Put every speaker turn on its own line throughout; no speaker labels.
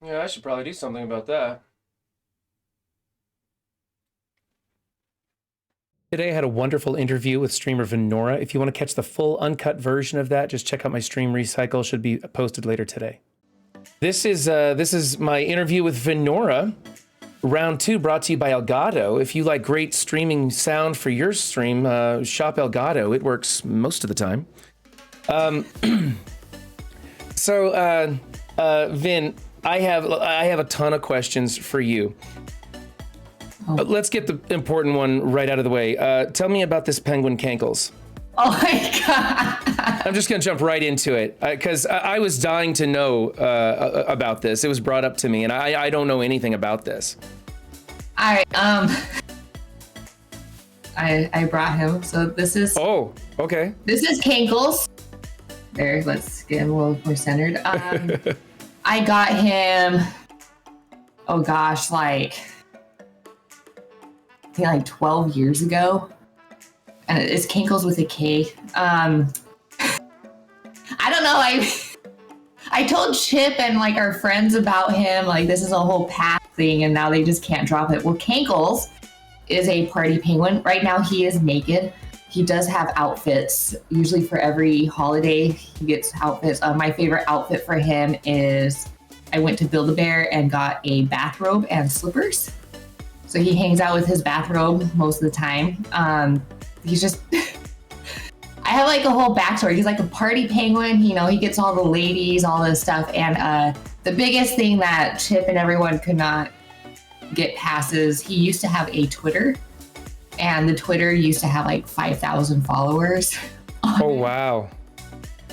Yeah, I should probably do something about that. Today I had a wonderful interview with streamer Vynora. If you want to catch the full uncut version of that, just check out my stream recycle. Should be posted later today. This is my interview with Vynora. Round 2 brought to you by Elgato. If you like great streaming sound for your stream, shop Elgato. It works most of the time. Vin, I have a ton of questions for you. Let's get the important one right out of the way. Tell me about this penguin Kankles.
Oh my God.
I'm just gonna jump right into it because I was dying to know about this. It was brought up to me, and I don't know anything about this.
I brought him. So this is.
Oh, okay.
This is Kankles. There, let's get him a little more centered. I got him. Oh gosh, I think like 12 years ago. And it's Kankles with a K. I don't know. I told Chip and like our friends about him. Like this is a whole past thing, and now they just can't drop it. Well, Kankles is a party penguin. Right now, he is naked. He does have outfits. Usually for every holiday, he gets outfits. My favorite outfit for him is I went to Build-A-Bear and got a bathrobe and slippers. So he hangs out with his bathrobe most of the time. He's just, I have like a whole backstory. He's like a party penguin. You know, he gets all the ladies, all this stuff. And the biggest thing that Chip and everyone could not get past is he used to have a Twitter. And the Twitter used to have like 5,000 followers.
Oh, wow.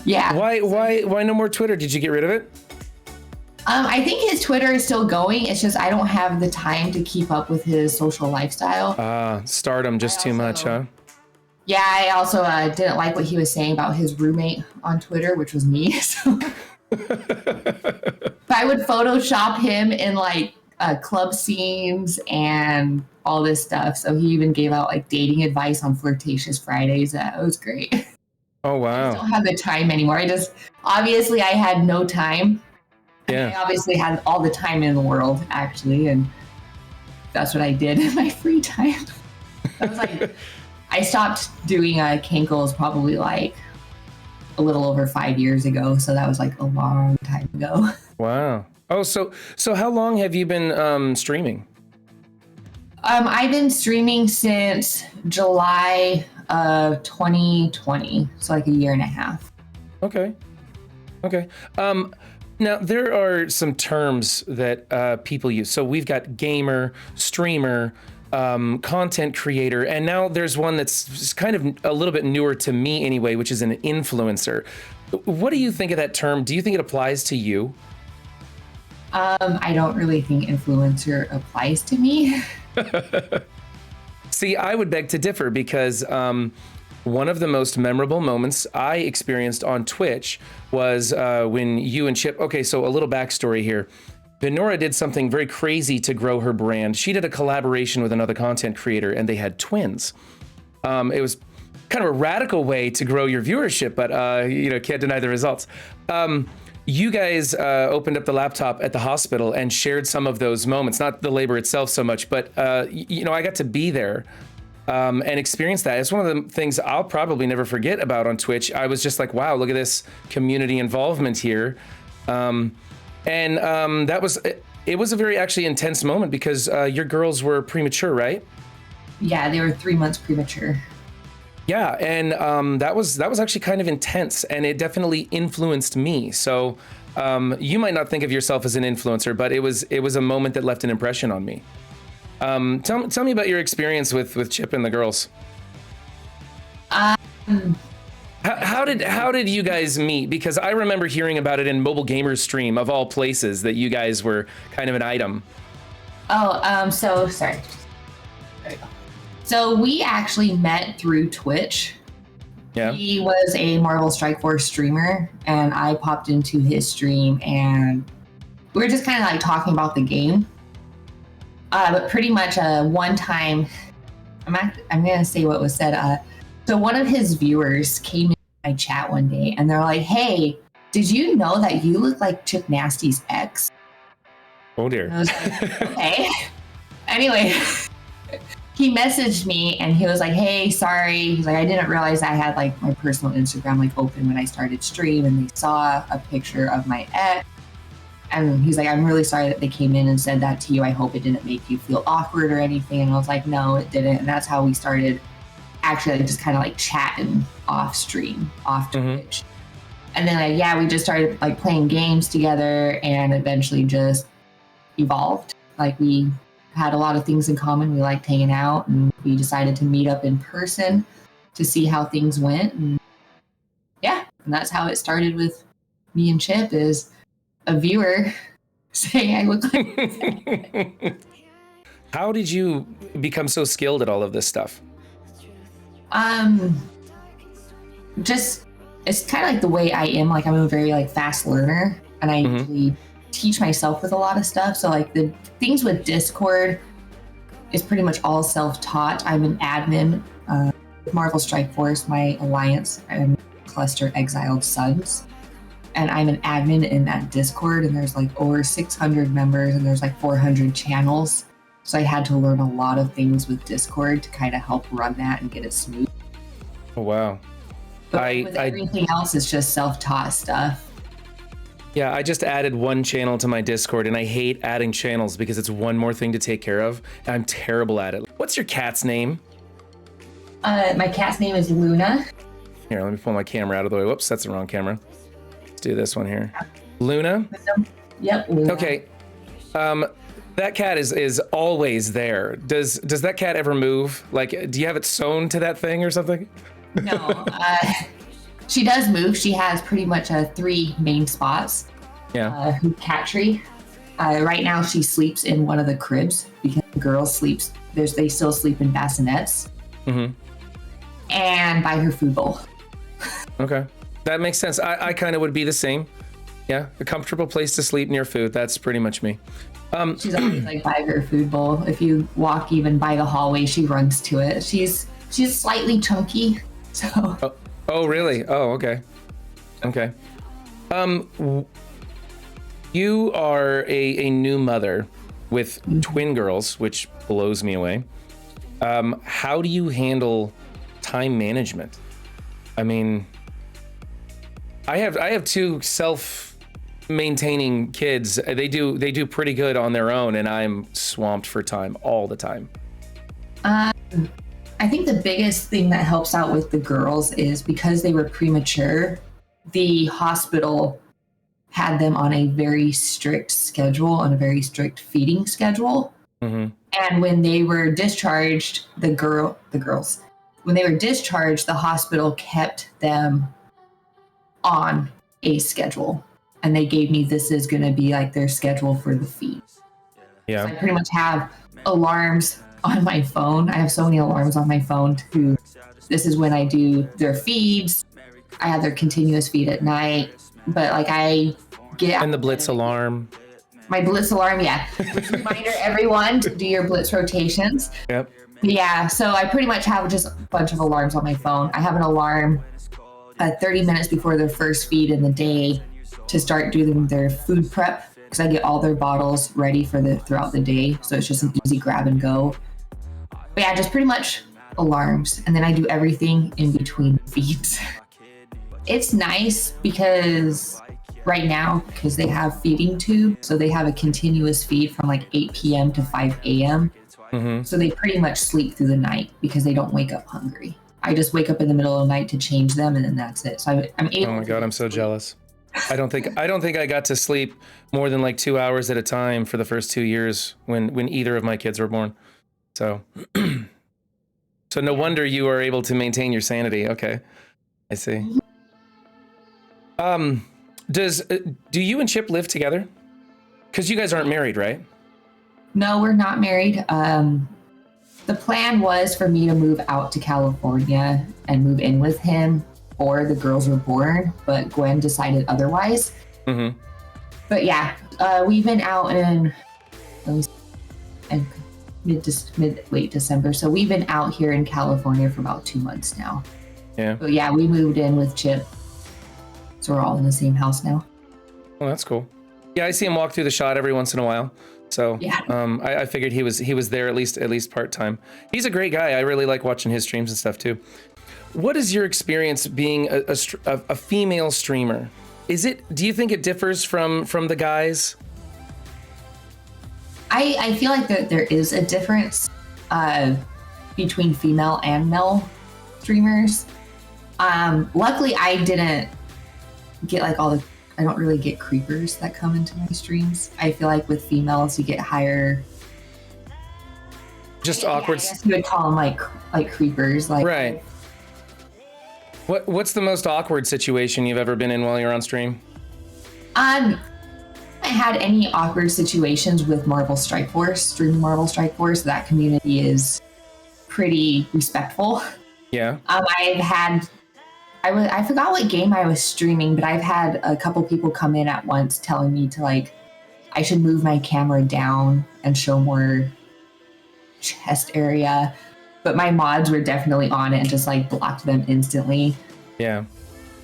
Yeah.
Why no more Twitter? Did you get rid of it?
I think his Twitter is still going. It's just I don't have the time to keep up with his social lifestyle.
Stardom just too much, huh?
Yeah, I also didn't like what he was saying about his roommate on Twitter, which was me. So. But I would Photoshop him in like club scenes and all this stuff. So he even gave out like dating advice on Flirtatious Fridays. That was great.
Oh, wow.
I don't have the time anymore. Obviously I had no time.
Yeah.
I obviously had all the time in the world, actually, and that's what I did in my free time. I was like, I stopped doing Kankles probably like a little over 5 years ago, so that was like a long time ago.
Wow. Oh, so how long have you been streaming?
I've been streaming since July of 2020, so like a year and a half.
Okay. Now, there are some terms that people use. So we've got gamer, streamer, content creator, and now there's one that's just kind of a little bit newer to me anyway, which is an influencer. What do you think of that term? Do you think it applies to you?
I don't really think influencer applies to me.
See, I would beg to differ because one of the most memorable moments I experienced on Twitch was when you and Chip, okay, so a little backstory here. Vynora did something very crazy to grow her brand. She did a collaboration with another content creator and they had twins. It was kind of a radical way to grow your viewership, but can't deny the results. You guys opened up the laptop at the hospital and shared some of those moments, not the labor itself so much, but I got to be there. And experience that. It's one of the things I'll probably never forget about on Twitch. I was just like, wow, look at this community involvement here. That was, it was a very actually intense moment because your girls were premature, right?
Yeah, they were 3 months premature.
Yeah, and that was actually kind of intense, and it definitely influenced me. So you might not think of yourself as an influencer, but it was a moment that left an impression on me. Tell me about your experience with Chip and the girls. How did you guys meet? Because I remember hearing about it in Mobile Gamer's stream of all places that you guys were kind of an item.
So sorry. There we go. So we actually met through Twitch. Yeah. He was a Marvel Strike Force streamer, and I popped into his stream, and we were just kind of like talking about the game. But pretty much one time, I'm gonna say what was said. So one of his viewers came in my chat one day, and they're like, "Hey, did you know that you look like Chip Nasty's ex?"
Oh dear.
I was like, okay. Anyway, he messaged me and he was like, hey, sorry. He's like, I didn't realize I had like my personal Instagram like open when I started stream, and they saw a picture of my ex. And he's like, I'm really sorry that they came in and said that to you. I hope it didn't make you feel awkward or anything. And I was like, no, it didn't. And that's how we started actually just kind of like chatting off stream, off Twitch. And then we just started like playing games together, and eventually just evolved. Like we had a lot of things in common. We liked hanging out, and we decided to meet up in person to see how things went. And yeah, and that's how it started with me and Chip, is a viewer saying I look like.
How did you become so skilled at all of this stuff?
Just it's kind of like the way I am. Like I'm a very like fast learner, and I usually teach myself with a lot of stuff. So like the things with Discord is pretty much all self-taught. I'm an admin with Marvel Strike Force, my alliance. I'm Cluster Exiled Sons. And I'm an admin in that Discord, and there's like over 600 members, and there's like 400 channels. So I had to learn a lot of things with Discord to kind of help run that and get it smooth.
Oh, wow.
But with everything else, it's just self-taught stuff.
Yeah, I just added one channel to my Discord, and I hate adding channels because it's one more thing to take care of. And I'm terrible at it. What's your cat's name?
My cat's name is Luna.
Here, let me pull my camera out of the way. Whoops, that's the wrong camera. Do this one here. Luna?
Yep, Luna.
Okay. That cat is always there. Does that cat ever move? Like, do you have it sewn to that thing or something?
No. She does move. She has pretty much 3 main spots.
Yeah.
Her cat tree. Right now she sleeps in one of the cribs because the girls they still sleep in bassinets. And by her food bowl.
Okay. That makes sense. I kind of would be the same. Yeah, a comfortable place to sleep near food. That's pretty much me.
She's always like by her food bowl. If you walk even by the hallway, she runs to it. She's slightly chunky, so.
Oh really? Oh, okay. Okay. You are a new mother with twin girls, which blows me away. How do you handle time management? I mean, I have 2 self-maintaining kids. They do pretty good on their own, and I'm swamped for time all the time.
I think the biggest thing that helps out with the girls is because they were premature, the hospital had them on a very strict schedule, on a very strict feeding schedule. And when they were discharged, when they were discharged, the hospital kept them on a schedule, and they gave me, this is going to be like their schedule for the feed.
Yeah.
So I pretty much have alarms on my phone. I have so many alarms on my phone too. This is when I do their feeds. I have their continuous feed at night, but like I get
and the blitz alarm.
My blitz alarm, yeah. Reminder everyone to do your blitz rotations.
Yep.
Yeah, so I pretty much have just a bunch of alarms on my phone. I have an alarm 30 minutes before their first feed in the day to start doing their food prep, because I get all their bottles ready for throughout the day. So it's just an easy grab and go. But yeah, just pretty much alarms. And then I do everything in between feeds. It's nice because right now, because they have feeding tube, so they have a continuous feed from like 8 p.m. to 5 a.m. So they pretty much sleep through the night because they don't wake up hungry. I just wake up in the middle of the night to change them, and then that's it. So I'm able.
Oh my God, I'm so jealous. I don't think I got to sleep more than like 2 hours at a time for the first 2 years when either of my kids were born. So, so no wonder you are able to maintain your sanity. Okay, I see. Do you and Chip live together? Because you guys aren't married, right?
No, we're not married. The plan was for me to move out to California and move in with him before the girls were born, but Gwen decided otherwise. But yeah, we've been out in late December, so we've been out here in California for about 2 months now.
Yeah.
But yeah, we moved in with Chip, so we're all in the same house now.
Well, that's cool. Yeah, I see him walk through the shot every once in a while. So
Yeah.
I figured he was there at least part time. He's a great guy. I really like watching his streams and stuff too. What is your experience being a female streamer? Do you think it differs from the guys?
I feel like there is a difference between female and male streamers. Luckily, I didn't get like I don't really get creepers that come into my streams. I feel like with females, you get higher.
Just
Yeah,
awkward.
I guess you would call them like creepers. Like
Right. What's the most awkward situation you've ever been in while you're on stream?
I had any awkward situations with Marvel Strike Force, streaming Marvel Strike Force. That community is pretty respectful.
Yeah.
I forgot what game I was streaming, but I've had a couple people come in at once telling me to I should move my camera down and show more chest area. But my mods were definitely on it and just blocked them instantly.
Yeah.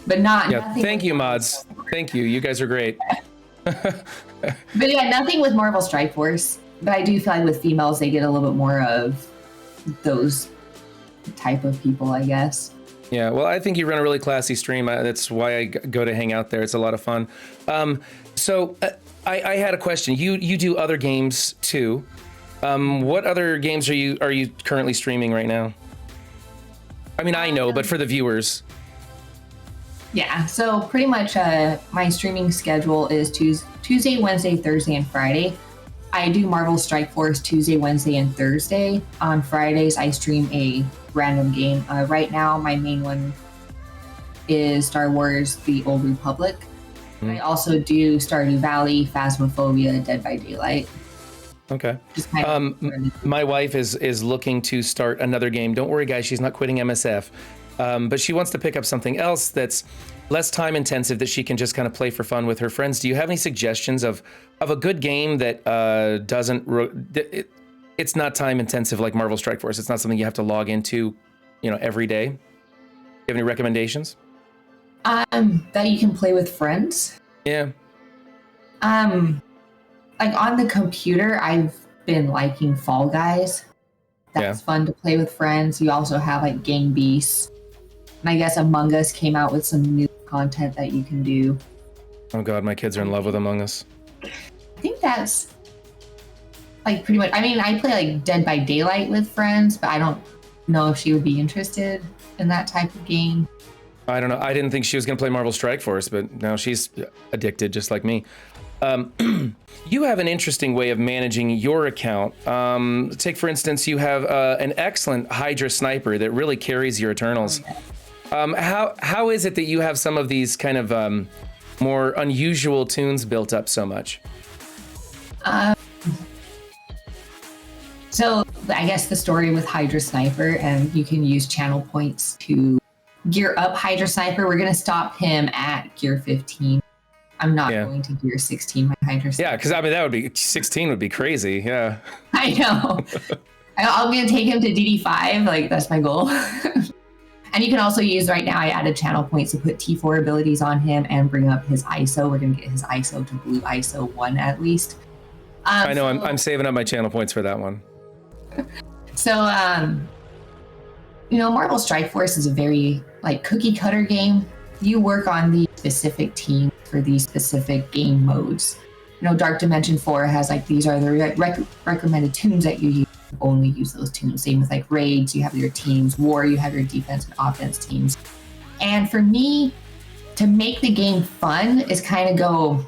But not.
Yeah. Thank you, mods. Thank you. You guys are great.
But yeah, nothing with Marvel Strike Force. But I do feel like with females, they get a little bit more of those type of people, I guess.
Yeah, well, I think you run a really classy stream. That's why I go to hang out there. It's a lot of fun. So I had a question. You do other games too. What other games are you currently streaming right now? I mean, I know, but for the viewers.
Yeah, so pretty much my streaming schedule is Tuesday, Wednesday, Thursday, and Friday. I do Marvel Strike Force Tuesday, Wednesday, and Thursday. On Fridays, I stream a random game. Right now, my main one is Star Wars: The Old Republic. I also do Stardew Valley, Phasmophobia, Dead by Daylight.
Okay.
Just kind of
My wife is looking to start another game. Don't worry, guys, she's not quitting MSF. But she wants to pick up something else that's less time intensive that she can just kind of play for fun with her friends. Do you have any suggestions of a good game that it's not time intensive like Marvel Strike Force? It's not something you have to log into, every day. Do you have any recommendations?
that you can play with friends.
Yeah.
Like on the computer, I've been liking Fall Guys. That's fun to play with friends. You also have Game Beasts. And I guess Among Us came out with some new content that you can do.
Oh God, my kids are in love with Among Us.
I think that's pretty much. I mean, I play Dead by Daylight with friends, but I don't know if she would be interested in that type of game.
I don't know. I didn't think she was going to play Marvel Strike Force, but now she's addicted just like me. You have an interesting way of managing your account. Take, for instance, you have an excellent Hydra sniper that really carries your Eternals. How is it that you have some of these kind of more unusual tunes built up so much?
So I guess the story with Hydra Sniper, and you can use channel points to gear up Hydra Sniper. We're going to stop him at gear 15. I'm not going to gear 16 my Hydra Sniper.
Yeah, because I mean, that would be 16 would be crazy. Yeah.
I know. I'm going to take him to DD5. That's my goal. And you can also use, right now, I added channel points to put T4 abilities on him and bring up his ISO. We're going to get his ISO to blue ISO 1 at least.
I know, I'm saving up my channel points for that one.
So, Marvel Strike Force is a very cookie cutter game. You work on the specific teams for these specific game modes. Dark Dimension 4 has these are the recommended tunes that you use. You only use those tunes. Same with raids, you have your teams. War, you have your defense and offense teams. And for me, to make the game fun is kind of go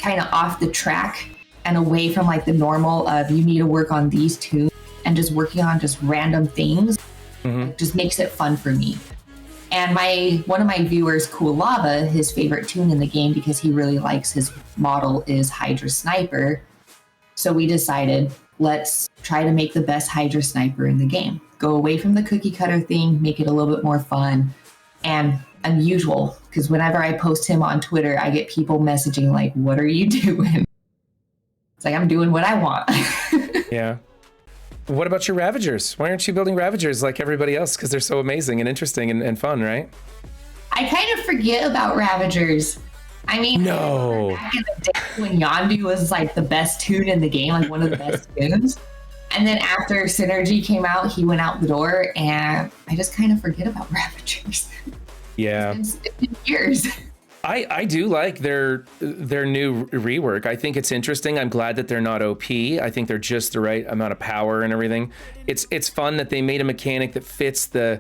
off the track and away from the normal of you need to work on these tunes, and just working on just random things just makes it fun for me. And one of my viewers, Cool Lava, his favorite tune in the game, because he really likes his model, is Hydra Sniper. So we decided, let's try to make the best Hydra Sniper in the game. Go away from the cookie cutter thing, make it a little bit more fun and unusual. Because whenever I post him on Twitter, I get people messaging what are you doing? It's I'm doing what I want.
Yeah. What about your Ravagers? Why aren't you building Ravagers like everybody else? Because they're so amazing and interesting and fun, right?
I kind of forget about Ravagers. I mean,
No.
back in the day when Yondu was like the best tune in the game, like one of the best tunes. And then after Synergy came out, he went out the door, and I just kind of forget about Ravagers.
Yeah.
It's been years.
I do like their new rework. I think it's interesting. I'm glad that they're not OP. I think they're just the right amount of power and everything. It's fun that they made a mechanic that fits the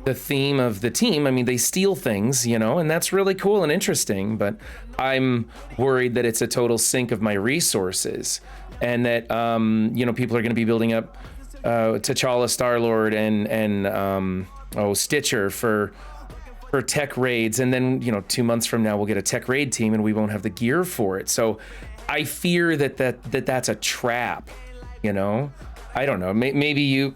theme of the team. I mean, they steal things, you know, and that's really cool and interesting. But I'm worried that it's a total sink of my resources, and that you know, people are going to be building up T'Challa, Star-Lord, and Stitcher for tech raids, and then, you know, 2 months from now we'll get a tech raid team and we won't have the gear for it. So I fear that's a trap, you know. I don't know, maybe you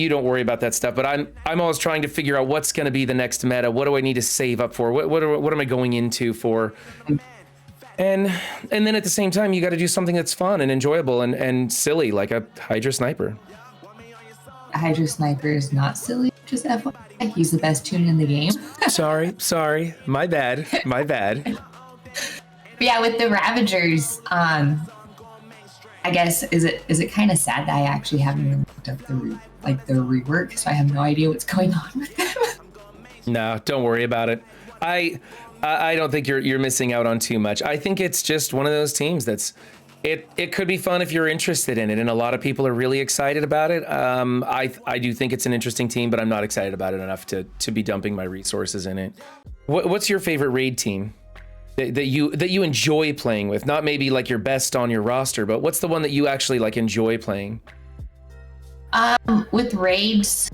don't worry about that stuff, but I'm always trying to figure out what's going to be the next meta. What do I need to save up for? What am I going into for? And then at the same time, you got to do something that's fun and enjoyable and silly, like a Hydra sniper.
Hydra Sniper is not silly, just FYI. He's the best tune in the game.
sorry, my bad.
But yeah, with the Ravagers, I guess is it kind of sad that I actually haven't even looked up the rework, so I have no idea what's going on with them.
No, don't worry about it. I don't think you're missing out on too much. I think it's just one of those teams that's it could be fun if you're interested in it, and a lot of people are really excited about it. I do think it's an interesting team, but I'm not excited about it enough to be dumping my resources in it. What's your favorite raid team that you enjoy playing with? Not maybe like your best on your roster, but what's the one that you actually like enjoy playing?
With raids,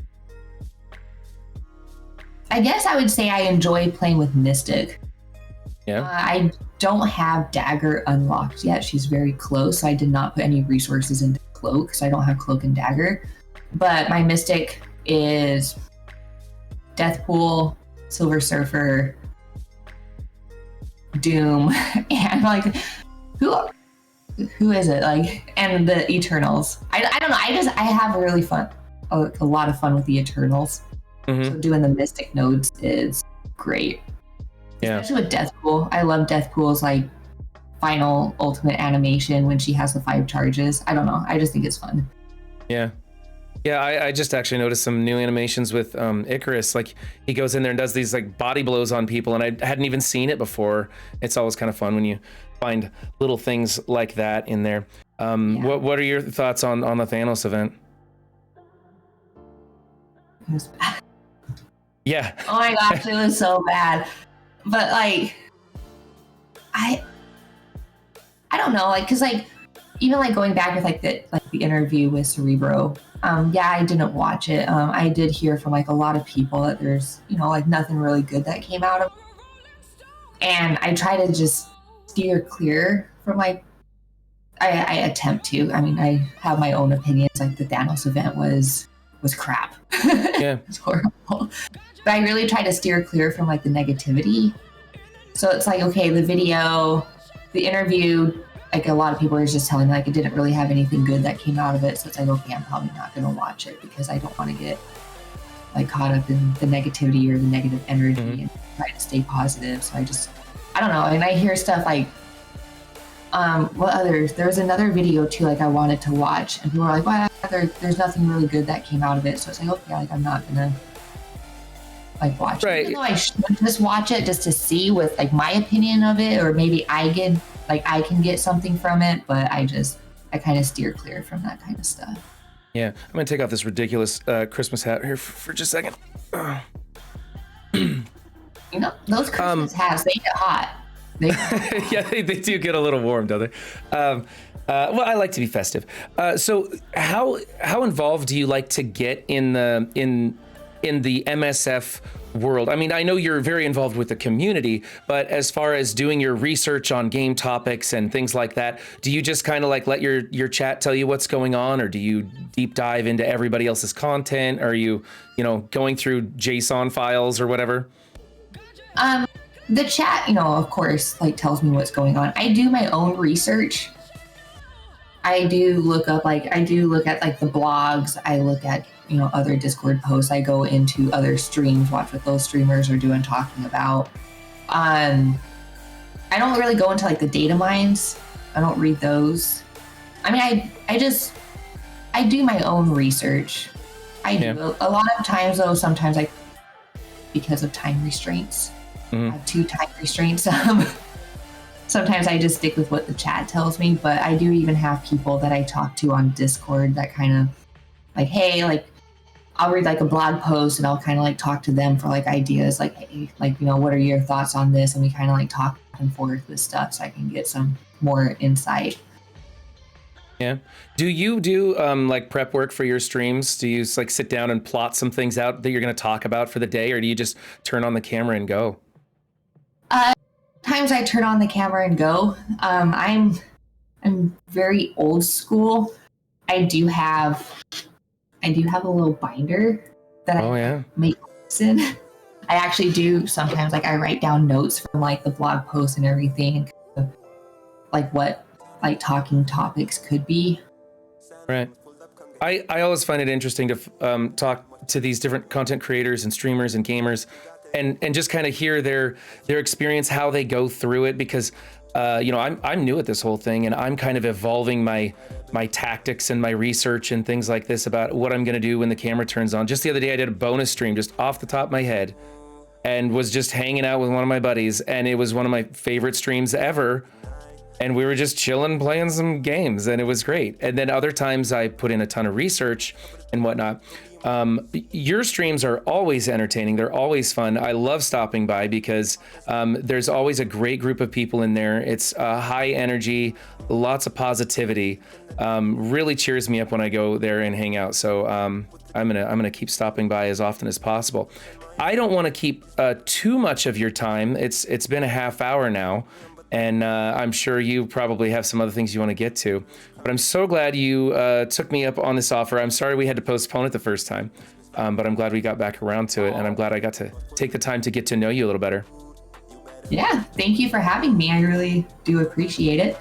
I guess I would say I enjoy playing with Mystic.
Yeah.
I don't have Dagger unlocked yet. She's very close. So I did not put any resources into Cloak, so I don't have Cloak and Dagger. But my Mystic is Deathpool, Silver Surfer, Doom, and like who is it? Like, and the Eternals. I don't know. I have a lot of fun with the Eternals.
Mm-hmm.
So doing the Mystic nodes is great.
Yeah.
Especially with Deathpool. I love Deathpool's like final ultimate animation when she has the 5 charges. I don't know. I just think it's fun.
Yeah. Yeah, I just actually noticed some new animations with Icarus. Like, he goes in there and does these like body blows on people, and I hadn't even seen it before. It's always kind of fun when you find little things like that in there. Yeah. What are your thoughts on the Thanos event?
It was bad.
Yeah.
Oh my gosh, it was so bad. But like, I don't know, like, cause like, even like going back with like the interview with Cerebro, yeah, I didn't watch it. I did hear from like a lot of people that there's, you know, like nothing really good that came out of it. And I try to just steer clear from like, I attempt to. I mean, I have my own opinions. Like the Thanos event was crap.
Yeah.
It's horrible. But I really try to steer clear from like the negativity. So it's like, okay, the video, the interview, like a lot of people are just telling me like it didn't really have anything good that came out of it. So it's like, okay, I'm probably not going to watch it because I don't want to get like caught up in the negativity or the negative energy and try to stay positive. So I don't know. And I hear stuff like, what others? There was another video too, like I wanted to watch, and people were like, well, there's nothing really good that came out of it. So it's like, okay, like I'm not gonna like watch it. Even though I should just watch it just to see with like my opinion of it, or maybe I can get something from it, but I kind of steer clear from that kind of stuff.
Yeah, I'm gonna take off this ridiculous Christmas hat here for just a second.
You know, those Christmas hats, they get hot.
Yeah, they do get a little warm, don't they? Well, I like to be festive. So how involved do you like to get in the MSF world? I mean, I know you're very involved with the community, but as far as doing your research on game topics and things like that, do you just kind of like let your chat tell you what's going on, or do you deep dive into everybody else's content? Are you going through JSON files or whatever?
The chat, of course, like tells me what's going on. I do my own research. I do look at like the blogs. I look at, other Discord posts. I go into other streams, watch what those streamers are doing, talking about. I don't really go into like the data mines. I don't read those. I mean, I do my own research. I do.
Yeah.
A lot of times though, sometimes because of time restraints, I have 2 time restraints. Sometimes I just stick with what the chat tells me, but I do even have people that I talk to on Discord that kind of like, hey, like I'll read like a blog post and I'll kind of like talk to them for like ideas, like, hey, like, what are your thoughts on this? And we kind of like talk back and forth with stuff so I can get some more insight.
Yeah. Do you do like prep work for your streams? Do you like sit down and plot some things out that you're going to talk about for the day, or do you just turn on the camera and go?
Times I turn on the camera and go. I'm very old school. I do have a little binder that I make notes in. I actually do sometimes like I write down notes from like the blog posts and everything, and like what like talking topics could be.
Right. I always find it interesting to talk to these different content creators and streamers and gamers, and just kind of hear their experience, how they go through it, because I'm new at this whole thing, and I'm kind of evolving my tactics and my research and things like this about what I'm going to do when the camera turns on. Just the other day I did a bonus stream just off the top of my head and was just hanging out with one of my buddies, and it was one of my favorite streams ever. And we were just chilling, playing some games, and it was great. And then other times I put in a ton of research and whatnot. Your streams are always entertaining. They're always fun. I love stopping by because there's always a great group of people in there. It's high energy, lots of positivity. Really cheers me up when I go there and hang out. So I'm gonna keep stopping by as often as possible. I don't want to keep too much of your time. It's been a half hour now. And I'm sure you probably have some other things you want to get to. But I'm so glad you took me up on this offer. I'm sorry we had to postpone it the first time, but I'm glad we got back around to it. And I'm glad I got to take the time to get to know you a little better.
Yeah, thank you for having me. I really do appreciate it.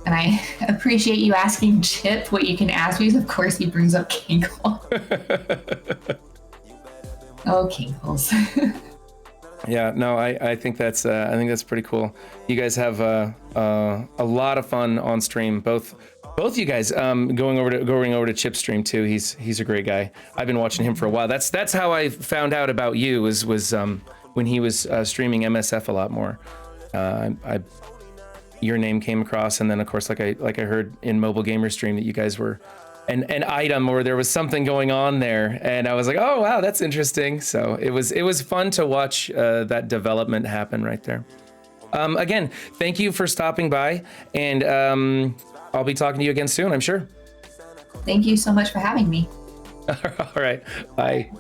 And I appreciate you asking Chip what you can ask me. Of course, he brings up Kankles. Oh, Kankles.
Yeah, no, I think that's pretty cool. You guys have a lot of fun on stream. Both you guys going over to Chip's stream too. He's a great guy. I've been watching him for a while. That's how I found out about you was when he was streaming MSF a lot more. Your name came across, and then of course like I heard in Mobile Gamer Stream that you guys were an item, or there was something going on there, and I was like, oh wow, that's interesting. So it was fun to watch that development happen right there. Again, thank you for stopping by, and I'll be talking to you again soon, I'm sure.
Thank you so much for having me.
All right, bye.